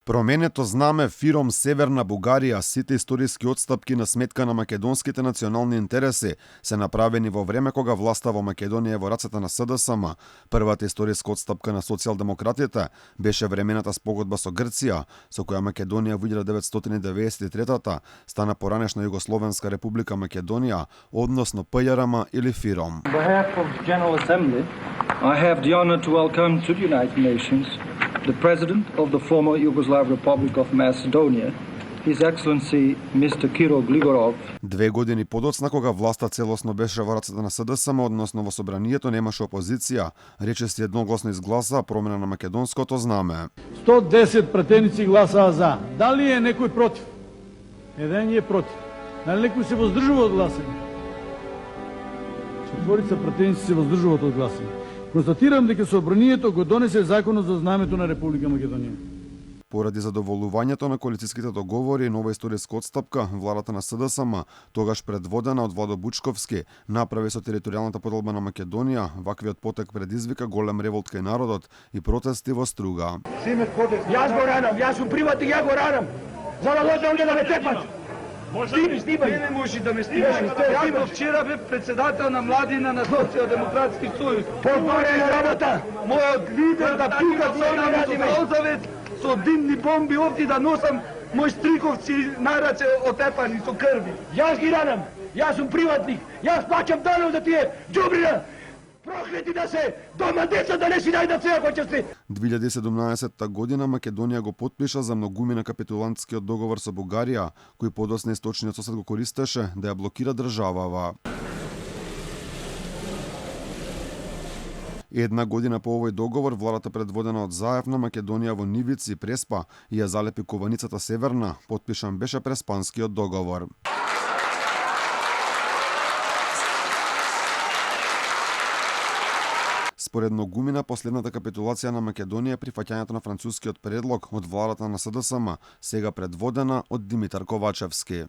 Променето знаме Фиром Северна Бугарија, сите историски отстапки на сметка на македонските национални интереси се направени во време кога власта во Македонија е во рацете на СДСМ. Првата историска отстапка на социјалдемократите беше времената спогодба со Грција, со која Македонија во 1993 стана поранешна Југословенска република Македонија, односно ПЈРМ или Фиром. On behalf of the General Assembly, I have the honor to welcome to the United Nations the President of the former Yugoslav Republic of Macedonia, His Excellency Mr. Kiro Gligorov. 2 години подоцна, кога власта целосно беше во рацете на СДСМ, односно во собранието немаше опозиција, речиси едногласно изгласа промена на македонското знаме. 110 пратеници гласаа за. Дали е некој против? Еден е против. Дали некој се воздржува од гласање? 4 пратеници се воздржуваат од гласање. Констатирам дека собранието го донесе законот за знамето на Република Македонија. Поради задоволувањето на коалицијските договори и нова историска отстапка, владата на СДСМ, тогаш предводена од Владо Бучковски, направи со територијалната поделба на Македонија, ваквиот потек предизвика голем револт кај народот и протести во Струга. Јас го ранам, јас сум приватник, ја го ранам. За да дојде овде да ме тепаш. Ти не можеш да ме стимаш. Јас до вчера бев председател на младина на Социјалдемократски сојуз. Повторе на работа. Мојот лидер да пука со Лозовец со димни бомби овде да носам мој стриковци на раце отепани со крви. Јас ги ранам. Јас сум приватник. Јас плаќам данок за тие џубрина. Проклети да се, дома деца да не си најдат се ако ќе се. 2017 година Македонија го потпиша за многумина капитулантскиот договор со Бугарија, кој подосна источниот сосед го користеше да ја блокира државава. Една година по овој договор, владата предводена од Заев на Македонија во Нивици преспа и ја залепи кованицата Северна, потпишан беше Преспанскиот договор. Според многумина, последната капитулација на Македонија е прифаќањето на францускиот предлог од владата на СДСМ, сега предводена од Димитар Ковачевски.